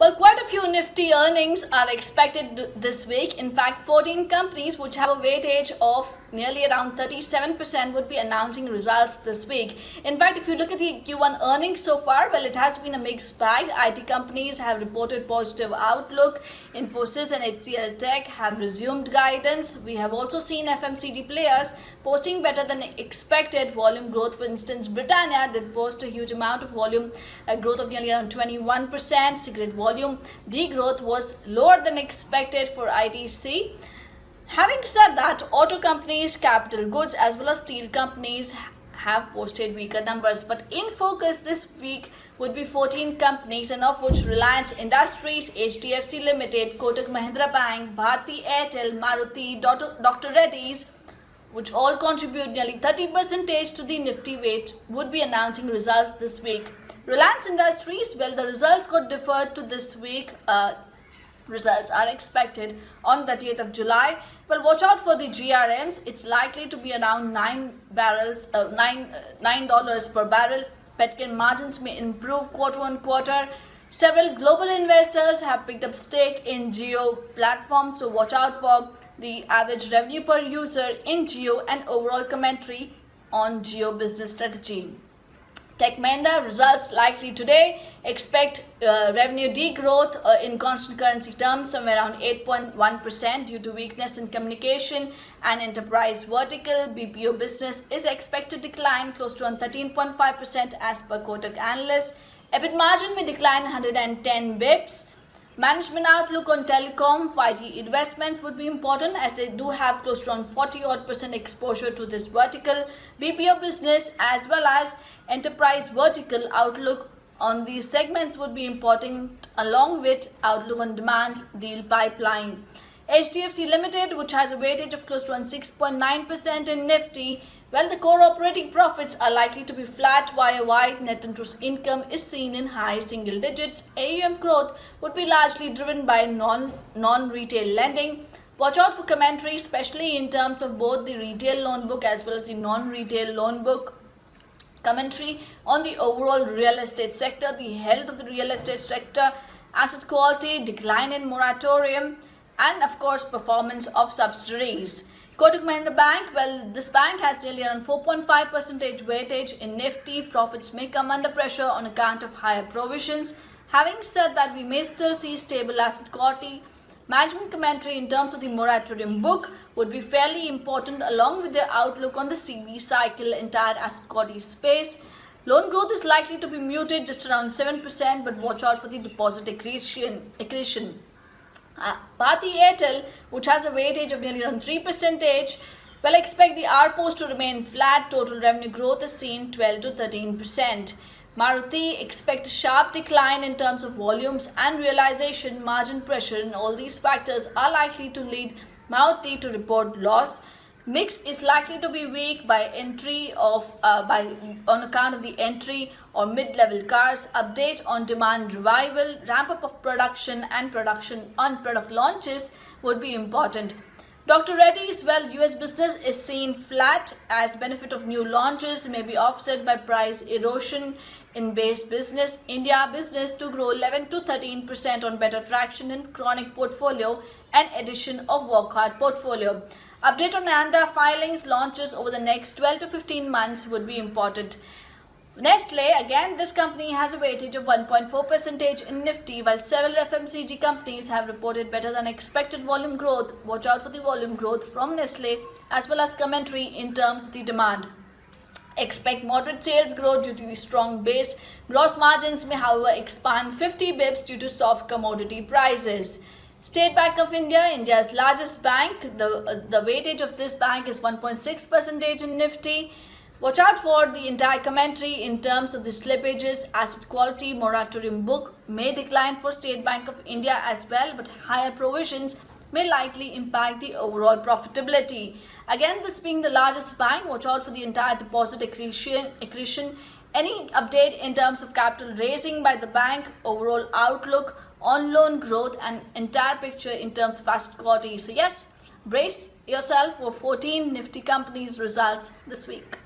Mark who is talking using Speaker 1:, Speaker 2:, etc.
Speaker 1: Well, quite a few nifty earnings are expected this week. In fact, 14 companies which have a weightage of nearly around 37% would be announcing results this week. In fact, if you look at the Q1 earnings so far, well, it has been a mixed bag. IT companies have reported positive outlook. Infosys and HCL Tech have resumed guidance. We have also seen FMCG players posting better than expected volume growth. For instance, Britannia did post a huge amount of volume growth of nearly around 21%. Cigarette volume degrowth was lower than expected for ITC. Having said that, auto companies, capital goods as well as steel companies have posted weaker numbers. But in focus this week would be 14 companies, and of which Reliance Industries, HDFC Limited, Kotak Mahindra Bank, Bharti Airtel, Maruti, Dr. Reddy's, which all contribute nearly 30% to the Nifty weight, would be announcing results this week. Reliance Industries, well, the results got deferred to this week. Results are expected on 30th of July. Well, watch out for the GRMs. It's likely to be around $9 per barrel. Petchem margins may improve quarter on quarter. Several global investors have picked up stake in Jio platforms, so watch out for the average revenue per user in Jio and overall commentary on Jio business strategy. Tech Mahindra results likely today. Expect revenue degrowth in constant currency terms somewhere around 8.1% due to weakness in communication and enterprise vertical. BPO business is expected to decline close to 13.5% as per Kotak analysts. EBIT margin may decline 110 bips. Management outlook on telecom, 5G investments would be important as they do have close to 40% exposure to this vertical. BPO business as well as enterprise vertical outlook on these segments would be important, along with outlook on demand deal pipeline. HDFC Limited, which has a weightage of close to 6.9% in Nifty, well, the core operating profits are likely to be flat YOY. Net interest income is seen in high single digits. AUM growth would be largely driven by non-retail lending. Watch out for commentary, especially in terms of both the retail loan book as well as the non-retail loan book. Commentary on the overall real estate sector, the health of the real estate sector, asset quality, decline in moratorium, and of course performance of subsidiaries. Kotak Mahindra Bank, well, this bank has nearly around 4.5% weightage in Nifty. Profits may come under pressure on account of higher provisions. Having said that, we may still see stable asset quality. Management commentary in terms of the moratorium book would be fairly important, along with the outlook on the CV cycle, entire asset quality space. Loan growth is likely to be muted, just around 7%, but watch out for the deposit accretion. Bharti Airtel, which has a weightage of nearly around 3%, well, expect the RPOs to remain flat. Total revenue growth is seen 12 to 13%. Maruti expect a sharp decline in terms of volumes and realization. Margin pressure and all these factors are likely to lead Maruti to report loss. Mix is likely to be weak on account of the entry or mid-level cars. Update on demand revival, ramp up of production and production on product launches would be important. Dr. Reddy's, well, US business is seen flat as benefit of new launches may be offset by price erosion in base business. India business to grow 11 to 13% on better traction in chronic portfolio and addition of work hard portfolio. Update on ANDA filings launches over the next 12 to 15 months would be important. Nestle, again, this company has a weightage of 1.4% in Nifty, while several FMCG companies have reported better than expected volume growth. Watch out for the volume growth from Nestle as well as commentary in terms of the demand. Expect moderate sales growth due to the strong base. Gross margins may, however, expand 50 bips due to soft commodity prices. State Bank of India, India's largest bank, the weightage of this bank is 1.6% in Nifty. Watch out for the entire commentary in terms of the slippages. Asset quality, moratorium book may decline for State Bank of India as well, but higher provisions may likely impact the overall profitability. Again, this being the largest bank, watch out for the entire deposit accretion. Any update in terms of capital raising by the bank, overall outlook on loan growth, and entire picture in terms of asset quality. So yes, brace yourself for 14 Nifty companies results this week.